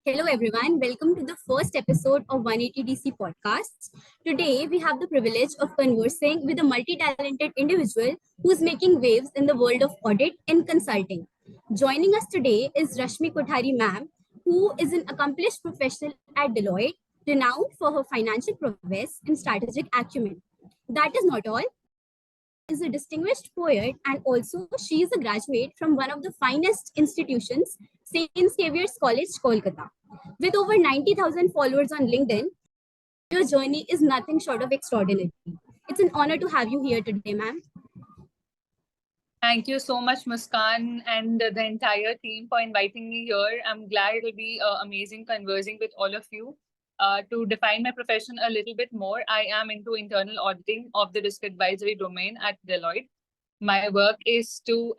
Hello, everyone. Welcome to the first episode of 180DC Podcasts. Today, we have the privilege of conversing with a multi talented individual who's making waves in the world of audit and consulting. Joining us today is Rashmi Kothari, ma'am, who is an accomplished professional at Deloitte, renowned for her financial prowess and strategic acumen. That is not all, is a distinguished poet, and also she is a graduate from one of the finest institutions, St. Xavier's College, Kolkata. With over 90,000 followers on LinkedIn, your journey is nothing short of extraordinary. It's an honor to have you here today, ma'am. Thank you so much, Muskan, and the entire team for inviting me here. I'm glad it'll be amazing conversing with all of you. To define my profession a little bit more, I am into internal auditing of the risk advisory domain at Deloitte. My work is to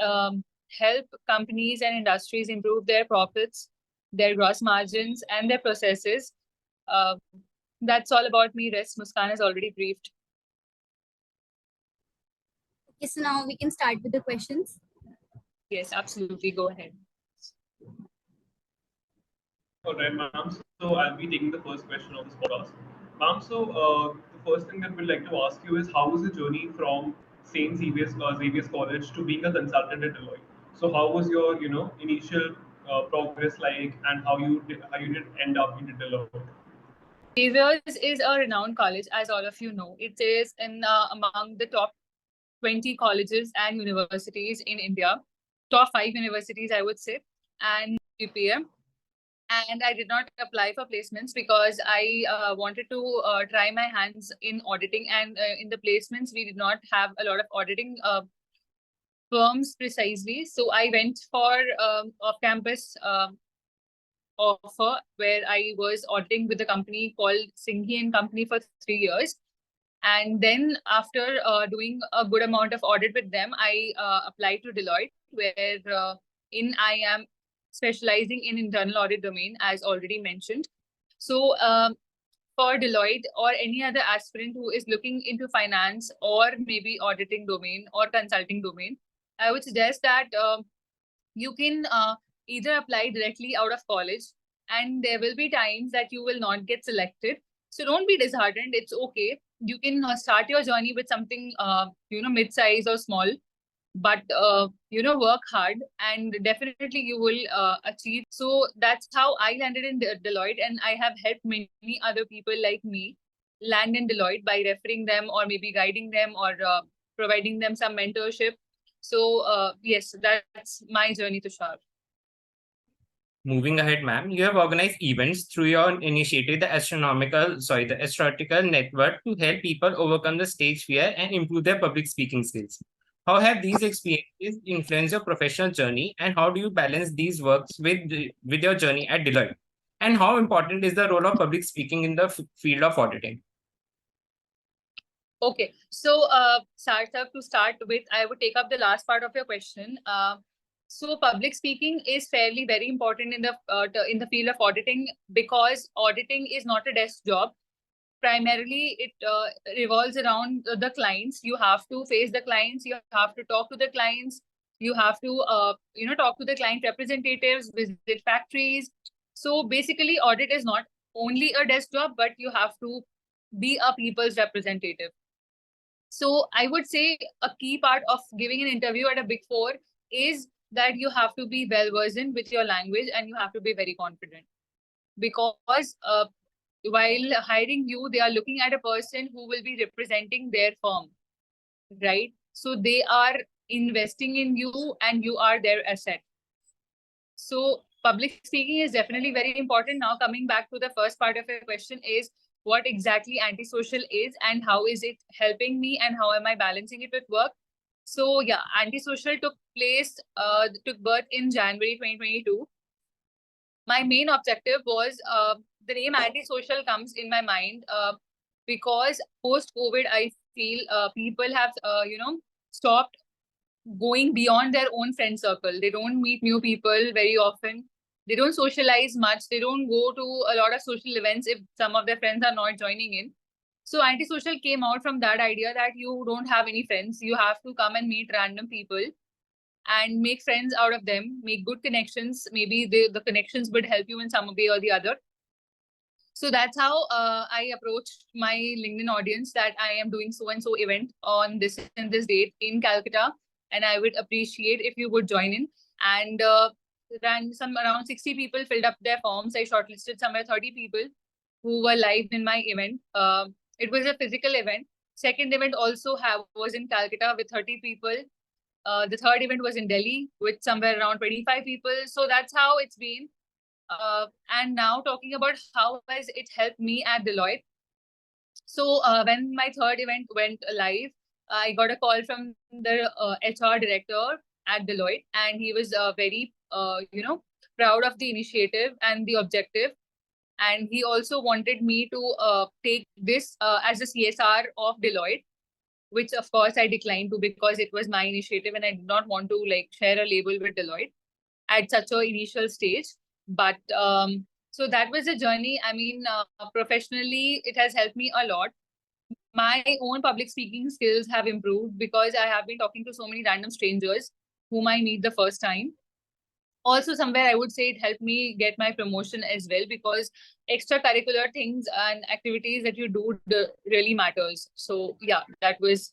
help companies and industries improve their profits, their gross margins, and their processes. Uh, that's all about me. Rest Muskan has already briefed. Okay, so now we can start with the questions. Yes, absolutely. Go ahead. All right, ma'am. So I'll be taking the first question of this podcast. Ma'am, the first thing that we'd like to ask you is how was the journey from St. Xavier's College to being a consultant at Deloitte? So how was your, initial progress like, and how you did end up in Deloitte? Xavier's is a renowned college, as all of you know. It is among the top 20 colleges and universities in India, top 5 universities, I would say, and GPA. And I did not apply for placements because I wanted to try my hands in auditing. And in the placements, we did not have a lot of auditing firms precisely. So I went for off-campus offer where I was auditing with a company called Singhi and Company for 3 years. And then after doing a good amount of audit with them, I applied to Deloitte, where I am specializing in internal audit domain, as already mentioned. So for Deloitte or any other aspirant who is looking into finance or maybe auditing domain or consulting domain, I would suggest that you can either apply directly out of college, and there will be times that you will not get selected. So don't be disheartened. It's okay. You can start your journey with something, mid-size or small, but, work hard and definitely you will achieve. So that's how I landed in Deloitte, and I have helped many other people like me land in Deloitte by referring them or maybe guiding them or providing them some mentorship. So yes, that's my journey, Tushar. Moving ahead, ma'am, you have organized events through your initiative, the Astronautical Network, to help people overcome the stage fear and improve their public speaking skills. How have these experiences influenced your professional journey, and how do you balance these works with your journey at Deloitte? And how important is the role of public speaking in the field of auditing? Okay, so Sarthak, to start with, I would take up the last part of your question. So public speaking is fairly very important in the field of auditing, because auditing is not a desk job. Primarily, it revolves around the clients. You have to face the clients. You have to talk to the clients. You have to talk to the client representatives, visit factories. So basically, audit is not only a desk job, but you have to be a people's representative. So I would say a key part of giving an interview at a Big Four is that you have to be well versed with your language, and you have to be very confident, because while hiring you, they are looking at a person who will be representing their firm, right? So they are investing in you and you are their asset. So public speaking is definitely very important. Now, coming back to the first part of your question is what exactly antisocial is and how is it helping me and how am I balancing it with work? So yeah, antisocial took birth in January 2022. My main objective was, the name antisocial comes in my mind because post-COVID, I feel people have, stopped going beyond their own friend circle. They don't meet new people very often. They don't socialize much. They don't go to a lot of social events if some of their friends are not joining in. So antisocial came out from that idea that you don't have any friends. You have to come and meet random people. and make friends out of them, make good connections. Maybe the connections would help you in some way or the other. So that's how I approached my LinkedIn audience, that I am doing so and so event on this and this date in Calcutta, and I would appreciate if you would join in. And then around 60 people filled up their forms. I shortlisted somewhere 30 people who were live in my event. It was a physical event. Second event also was in Calcutta with 30 people. The third event was in Delhi with somewhere around 25 people. So that's how it's been. And now talking about how has it helped me at Deloitte. So when my third event went live, I got a call from the HR director at Deloitte, and he was very, proud of the initiative and the objective. And he also wanted me to take this as a CSR of Deloitte, which of course I declined to, because it was my initiative and I did not want to share a label with Deloitte at such an initial stage. But so that was a journey. I mean, professionally, it has helped me a lot. My own public speaking skills have improved because I have been talking to so many random strangers whom I meet the first time. Also, somewhere I would say it helped me get my promotion as well, because extracurricular things and activities that you do really matters. So yeah, that was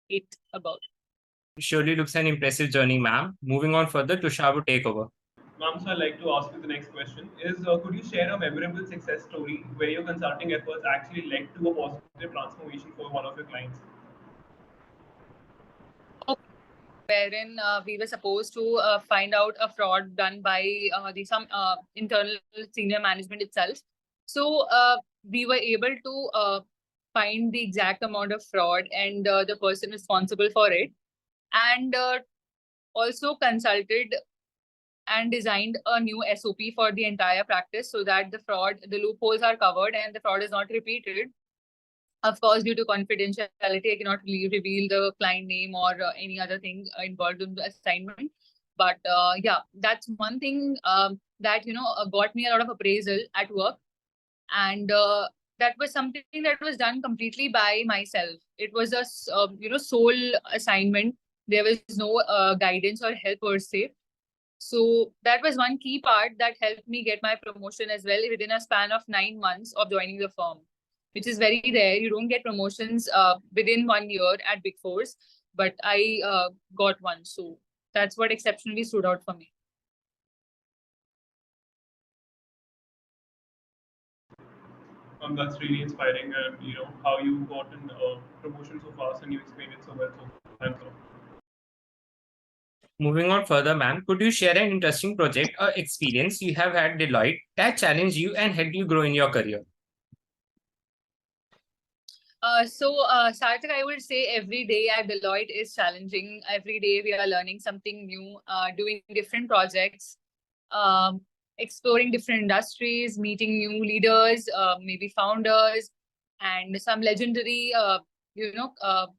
it about. Surely looks an impressive journey, ma'am. Moving on further, Tushar will take over. Ma'am, so I'd like to ask you the next question is, could you share a memorable success story where your consulting efforts actually led to a positive transformation for one of your clients? Wherein we were supposed to find out a fraud done by some internal senior management itself. So we were able to find the exact amount of fraud and the person responsible for it, and also consulted and designed a new SOP for the entire practice, so that the loopholes are covered and the fraud is not repeated. Of course, due to confidentiality, I cannot reveal the client name or any other thing involved in the assignment. But yeah, that's one thing that got me a lot of appraisal at work, and that was something that was done completely by myself. It was a sole assignment. There was no guidance or help per se. So that was one key part that helped me get my promotion as well within a span of 9 months of joining the firm, which is very rare. You don't get promotions within 1 year at Big Fours, but I got one. So that's what exceptionally stood out for me. That's really inspiring, and how you got a promotion so fast, and you explained it so well. So thanks a lot. Moving on further, ma'am, could you share an interesting project or experience you have had Deloitte that challenged you and helped you grow in your career? Sarthak, I would say every day at Deloitte is challenging. Every day we are learning something new, doing different projects, um, exploring different industries, meeting new leaders, maybe founders, and some legendary,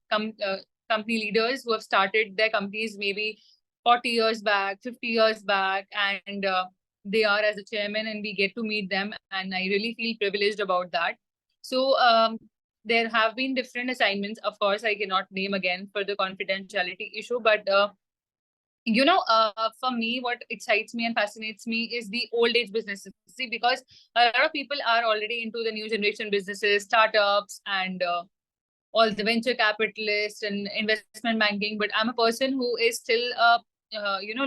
company leaders who have started their companies maybe 40 years back, 50 years back, and they are as a chairman, and we get to meet them, and I really feel privileged about that. So there have been different assignments. Of course, I cannot name again for the confidentiality issue, but for me, what excites me and fascinates me is the old age businesses. See, because a lot of people are already into the new generation businesses, startups, and all the venture capitalists and investment banking. But I'm a person who is still,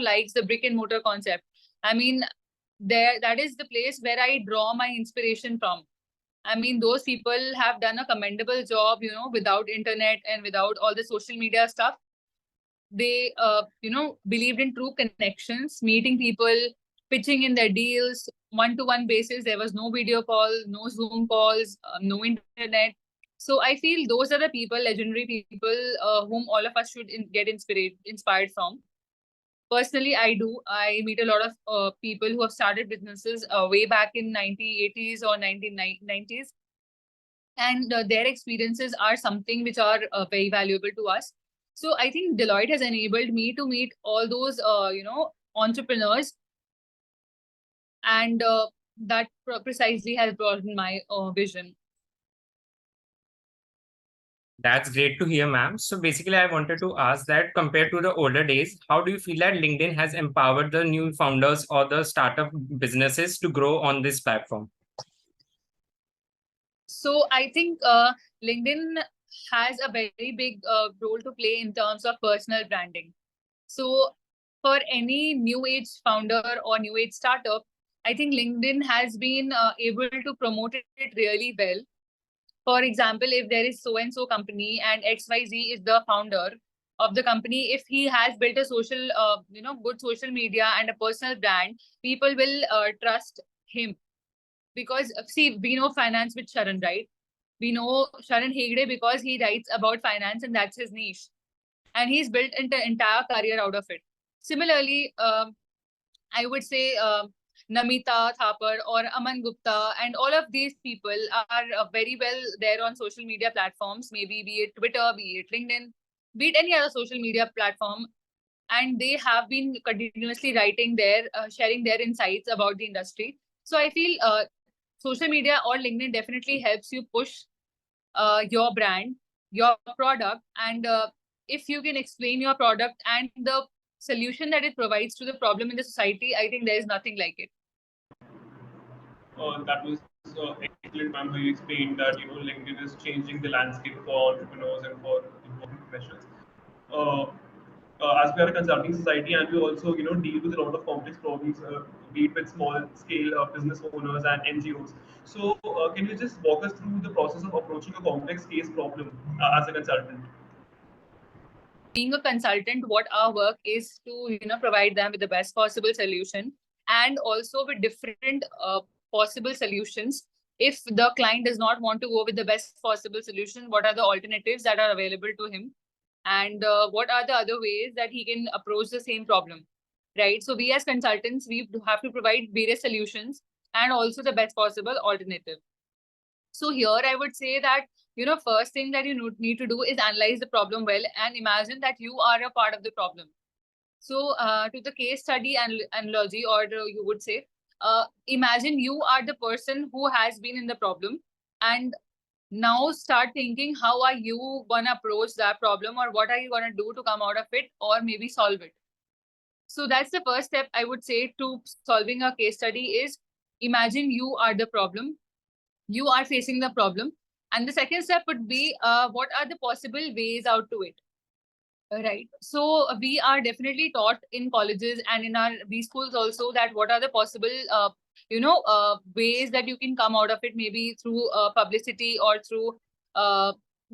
likes the brick and mortar concept. I mean, that is the place where I draw my inspiration from. I mean, those people have done a commendable job, without internet and without all the social media stuff. They, believed in true connections, meeting people, pitching in their deals, one-to-one basis. There was no video call, no Zoom calls, no internet. So I feel those are the people, legendary people, whom all of us should get inspired from. Personally, I meet a lot of people who have started businesses way back in 1980s or 1990s, and their experiences are something which are very valuable to us. So I think Deloitte has enabled me to meet all those entrepreneurs, and that precisely has broadened my vision. That's great to hear, ma'am. So basically, I wanted to ask that compared to the older days, how do you feel that LinkedIn has empowered the new founders or the startup businesses to grow on this platform? So I think LinkedIn has a very big role to play in terms of personal branding. So for any new age founder or new age startup, I think LinkedIn has been able to promote it really well. For example, if there is so and so company and XYZ is the founder of the company, if he has built a social, good social media and a personal brand, people will trust him. Because see, we know finance with Sharan, right? We know Sharan Hegde because he writes about finance and that's his niche. And he's built an entire career out of it. Similarly, I would say Namita Thapar or Aman Gupta and all of these people are very well there on social media platforms, maybe be it Twitter, be it LinkedIn, be it any other social media platform. And they have been continuously writing there, sharing their insights about the industry. So I feel social media or LinkedIn definitely helps you push your brand, your product, and if you can explain your product and the solution that it provides to the problem in the society, I think there is nothing like it. That was excellent, ma'am. How you explained that LinkedIn is changing the landscape for entrepreneurs and for working professionals. Uh, as we are a consulting society, and we also deal with a lot of complex problems, be it with small scale business owners and NGOs. So, can you just walk us through the process of approaching a complex case problem as a consultant? Being a consultant, what our work is to provide them with the best possible solution, and also with different possible solutions. If the client does not want to go with the best possible solution, what are the alternatives that are available to him, and what are the other ways that he can approach the same problem, right? So we as consultants, we have to provide various solutions and also the best possible alternative. So here I would say that, first thing that you need to do is analyze the problem well and imagine that you are a part of the problem. So to the case study analogy, or you would say, imagine you are the person who has been in the problem, and now start thinking how are you going to approach that problem, or what are you going to do to come out of it, or maybe solve it. So that's the first step I would say to solving a case study is imagine you are the problem, you are facing the problem. And the second step would be what are the possible ways out to it. Right. So we are definitely taught in colleges and in our B schools also that what are the possible, ways that you can come out of it, maybe through publicity or through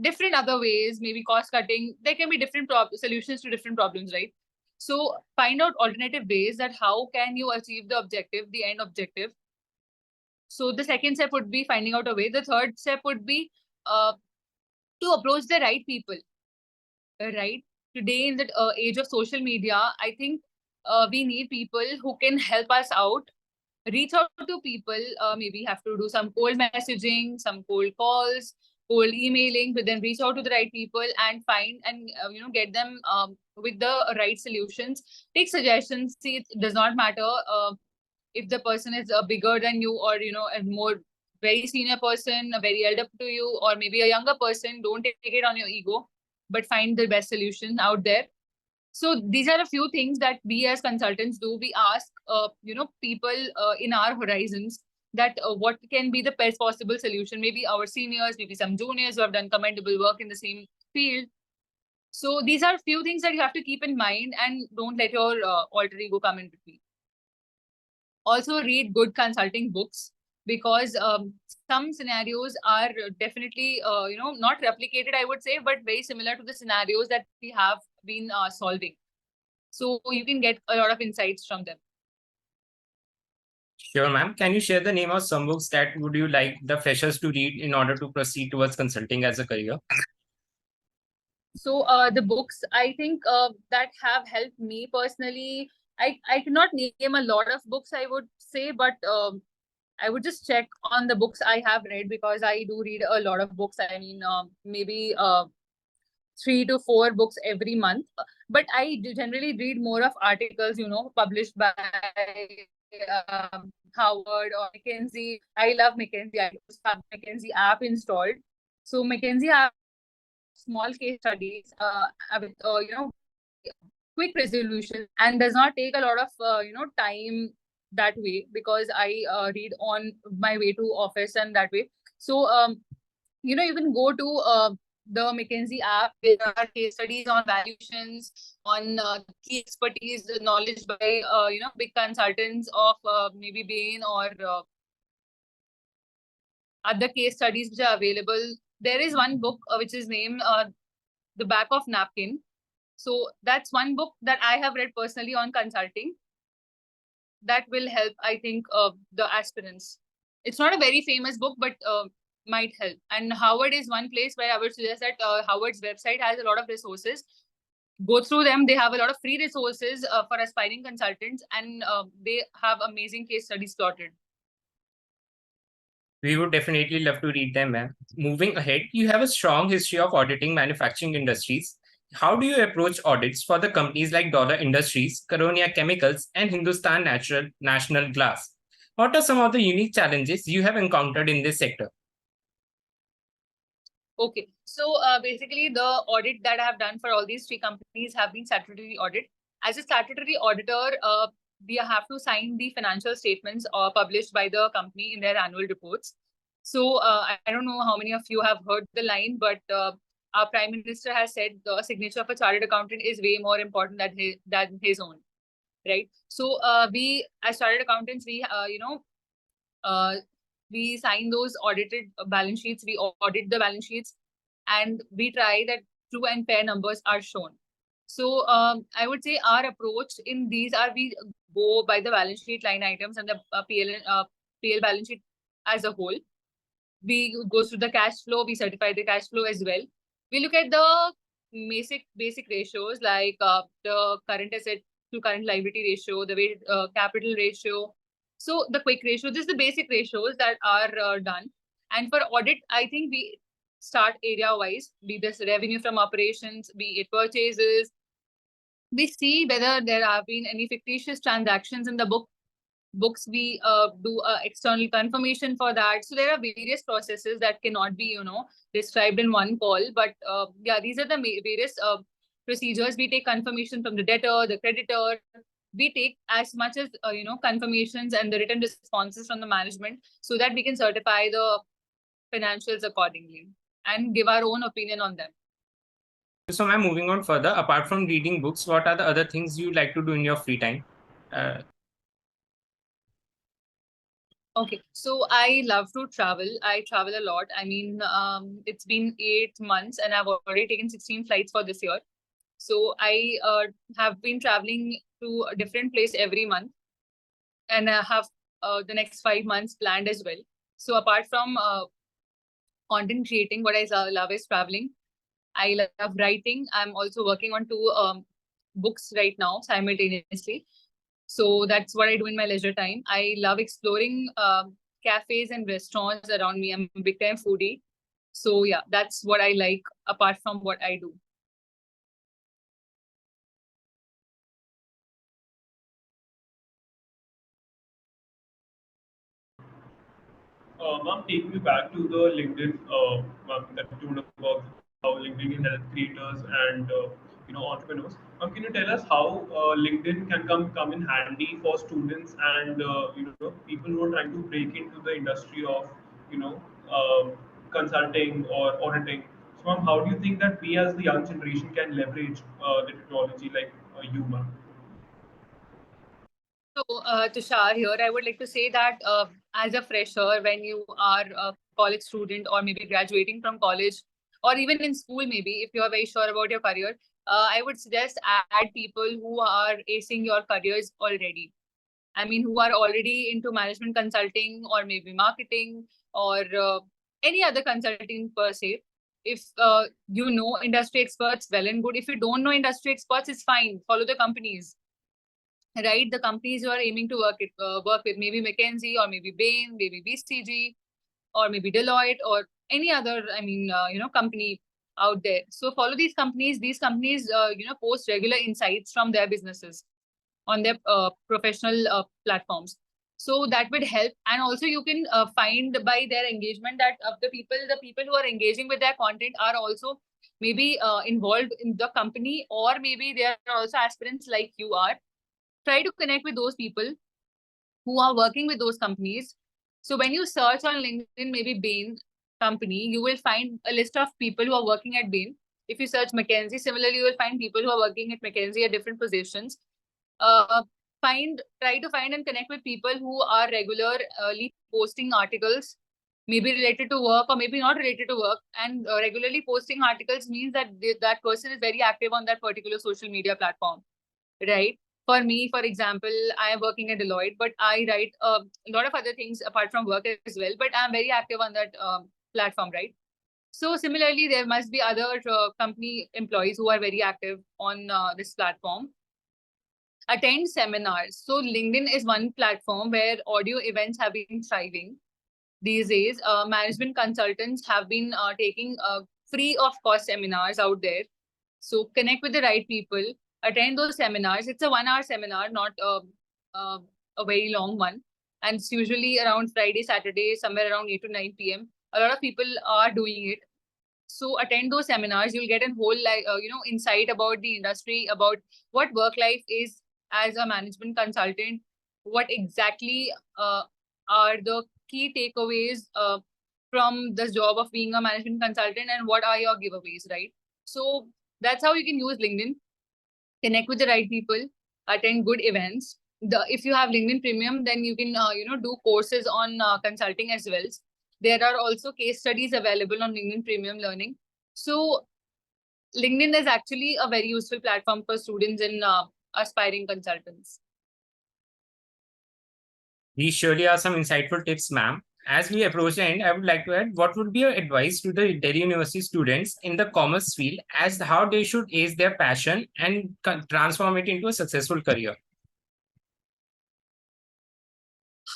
different other ways, maybe cost cutting. There can be different solutions to different problems, right? So find out alternative ways that how can you achieve the objective, the end objective. So the second step would be finding out a way. The third step would be to approach the right people, right? Today in the age of social media, I think we need people who can help us out, reach out to people, maybe have to do some cold messaging, some cold calls, cold emailing, but then reach out to the right people and find and get them with the right solutions. Take suggestions. See, it does not matter if the person is bigger than you, or a more very senior person, a very elder to you, or maybe a younger person. Don't take it on your ego, but find the best solution out there. So these are a few things that we as consultants do. We ask, people in our horizons that what can be the best possible solution. Maybe our seniors, maybe some juniors who have done commendable work in the same field. So these are few things that you have to keep in mind, and don't let your alter ego come in between. Also read good consulting books, because some scenarios are definitely, not replicated, I would say, but very similar to the scenarios that we have been solving. So you can get a lot of insights from them. Sure, ma'am. Can you share the name of some books that would you like the freshers to read in order to proceed towards consulting as a career? So the books, I think, that have helped me personally, I cannot name a lot of books, I would say, but I would just check on the books I have read, because I do read a lot of books. I mean, maybe 3 to 4 books every month. But I generally read more of articles, published by Howard or McKinsey. I love McKinsey. I have McKinsey app installed. So McKinsey app small case studies with quick resolution, and does not take a lot of time that way, because I read on my way to office and that way. So you can go to the McKinsey app. There are case studies on valuations, on key expertise, knowledge by big consultants of maybe Bain or other case studies which are available. There is one book which is named The Back of Napkin. So that's one book that I have read personally on consulting. That will help, I think, the aspirants. It's not a very famous book, but might help. And Harvard is one place where I would suggest that Harvard's website has a lot of resources. Go through them. They have a lot of free resources for aspiring consultants, and they have amazing case studies plotted. We would definitely love to read them, ma'am. Moving ahead, you have a strong history of auditing manufacturing industries. How do you approach audits for the companies like Dollar Industries, Caronia Chemicals, and Hindustan National Glass? What are some of the unique challenges you have encountered in this sector? Okay, so basically the audit that I have done for all these three companies have been statutory audit. As a statutory auditor, we have to sign the financial statements published by the company in their annual reports. So I don't know how many of you have heard the line, but our Prime Minister has said the signature of a chartered accountant is way more important than his own, right? So we, as chartered accountants, we sign those audited balance sheets, we audit the balance sheets, and we try that true and fair numbers are shown. So I would say our approach in these are, we go by the balance sheet line items and the PL balance sheet as a whole. We go through the cash flow, we certify the cash flow as well. We look at the basic ratios like the current asset to current liability ratio, the weighted capital ratio. So the quick ratio, this is the basic ratios that are done. And for audit, I think we start area-wise, be this revenue from operations, be it purchases. We see whether there have been any fictitious transactions in the books. We do external confirmation for that. So there are various processes that cannot be, described in one call. But yeah, these are the various procedures. We take confirmation from the debtor, the creditor. We take as much as, confirmations and the written responses from the management, so that we can certify the financials accordingly and give our own opinion on them. So, ma'am, moving on further, apart from reading books, what are the other things you like to do in your free time? Okay, so I love to travel. I travel a lot. I mean, it's been 8 months and I've already taken 16 flights for this year. So I have been traveling to a different place every month, and I have the next 5 months planned as well. So apart from content creating, what I love is traveling. I love writing. I'm also working on 2 books right now simultaneously. So that's what I do in my leisure time. I love exploring cafes and restaurants around me. I'm a big time foodie. So yeah, that's what I like apart from what I do. Ma'am, take me back to the LinkedIn ma'am, that you told about how LinkedIn can help creators and entrepreneurs. Can you tell us how LinkedIn can come in handy for students and people who are trying to break into the industry of you know consulting or auditing? So, ma'am, how do you think that we as the young generation can leverage the technology like you, ma'am? So, Tushar, here I would like to say that as a fresher, when you are a college student or maybe graduating from college, or even in school, maybe if you are very sure about your career, I would suggest add people who are acing your careers already. I mean, who are already into management consulting or maybe marketing or any other consulting per se. If you know industry experts, well and good. If you don't know industry experts, it's fine. Follow the companies, right? The companies you are aiming to work with, maybe McKinsey or maybe Bain, maybe BCG or maybe Deloitte or any other, company out there. So follow these companies. These companies, post regular insights from their businesses on their professional platforms. So that would help. And also you can find by their engagement that the people who are engaging with their content are also maybe involved in the company, or maybe they are also aspirants like you are. Try to connect with those people who are working with those companies. So when you search on LinkedIn, maybe Bain company, you will find a list of people who are working at Bain. If you search McKinsey, similarly, you will find people who are working at McKinsey at different positions. Uh, Try to find and connect with people who are regularly posting articles, maybe related to work or maybe not related to work. And regularly posting articles means that that person is very active on that particular social media platform, right? For me, for example, I am working at Deloitte, but I write a lot of other things apart from work as well. But I'm very active on that platform, right? So similarly, there must be other company employees who are very active on this platform. Attend seminars. So LinkedIn is one platform where audio events have been thriving these days. Management consultants have been taking free of cost seminars out there. So connect with the right people, attend those seminars. It's a 1 hour seminar, not uh, a very long one. And it's usually around Friday, Saturday, somewhere around 8 to 9 p.m. A lot of people are doing it. So attend those seminars. You'll get a whole insight about the industry, about what work life is as a management consultant, what exactly are the key takeaways from this job of being a management consultant, and what are your giveaways, right? So that's how you can use LinkedIn. Connect with the right people, attend good events. If you have LinkedIn Premium, then you can do courses on consulting as well. There are also case studies available on LinkedIn Premium Learning. So LinkedIn is actually a very useful platform for students and aspiring consultants. These surely are some insightful tips, ma'am. As we approach the end, I would like to add, what would be your advice to the Delhi University students in the commerce field as how they should ace their passion and transform it into a successful career?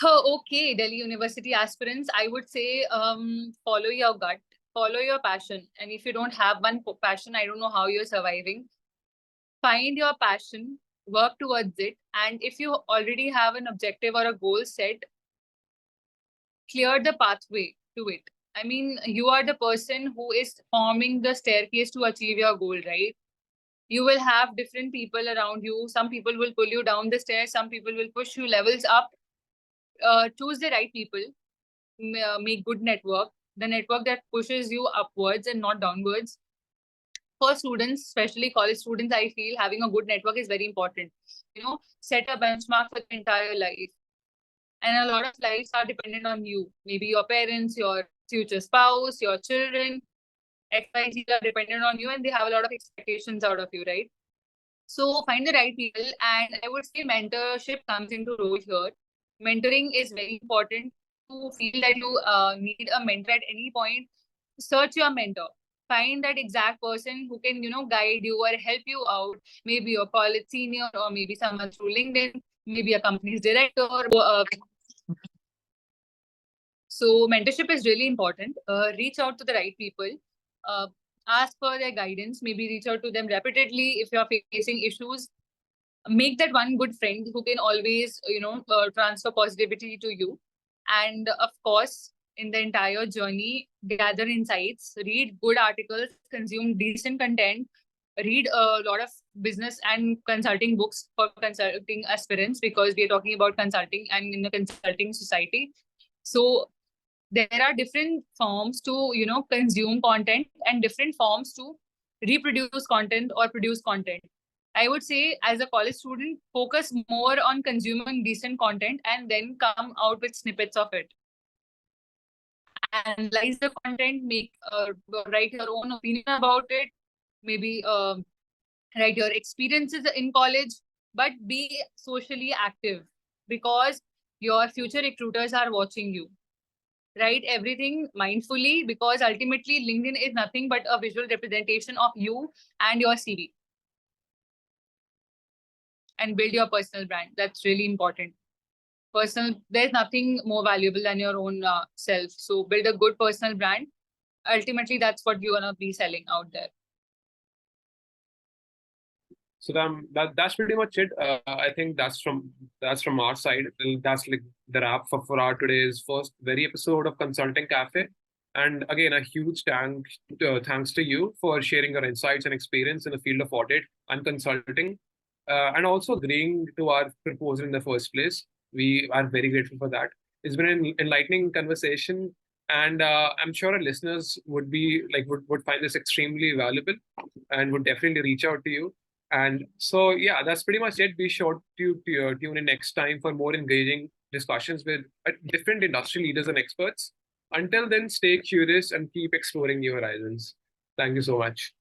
Okay, Delhi University aspirants, I would say follow your gut, follow your passion. And if you don't have one passion, I don't know how you're surviving. Find your passion, work towards it. And if you already have an objective or a goal set, clear the pathway to it. I mean, you are the person who is forming the staircase to achieve your goal, right? You will have different people around you. Some people will pull you down the stairs, some people will push you levels up. Choose the right people, make good network, the network that pushes you upwards and not downwards. For students, especially college students, I feel having a good network is very important. Set a benchmark for the entire life. And a lot of lives are dependent on you. Maybe your parents, your future spouse, your children, XYZ are dependent on you, and they have a lot of expectations out of you, right? So find the right people, and I would say mentorship comes into role here. Mentoring is very important. To feel that you need a mentor at any point, search your mentor. Find that exact person who can, guide you or help you out. Maybe your college senior, or maybe someone through LinkedIn, maybe a company's director. So mentorship is really important. Reach out to the right people. Uh, Ask for their guidance. Maybe reach out to them repeatedly if you're facing issues. Make that one good friend who can always, transfer positivity to you. And of course, in the entire journey, gather insights, read good articles, consume decent content, read a lot of business and consulting books for consulting aspirants, because we are talking about consulting and in the consulting society. So there are different forms to consume content and different forms to reproduce content or produce content. I would say, as a college student, focus more on consuming decent content and then come out with snippets of it. Analyze the content, write your own opinion about it, maybe write your experiences in college, but be socially active, because your future recruiters are watching you. Write everything mindfully, because ultimately LinkedIn is nothing but a visual representation of you and your CV. And build your personal brand. That's really important. There's nothing more valuable than your own self. So build a good personal brand. Ultimately, that's what you're going to be selling out there. So that's pretty much it. I think that's from our side. That's like the wrap for our today's first very episode of Consulting Cafe. And again, a huge thanks to you for sharing your insights and experience in the field of audit and consulting, and also agreeing to our proposal in the first place. We are very grateful for that. It's been an enlightening conversation, and I'm sure our listeners would find this extremely valuable and would definitely reach out to you. And so, yeah, that's pretty much it. Be sure to tune in next time for more engaging discussions with different industry leaders and experts. Until then, stay curious and keep exploring new horizons. Thank you so much.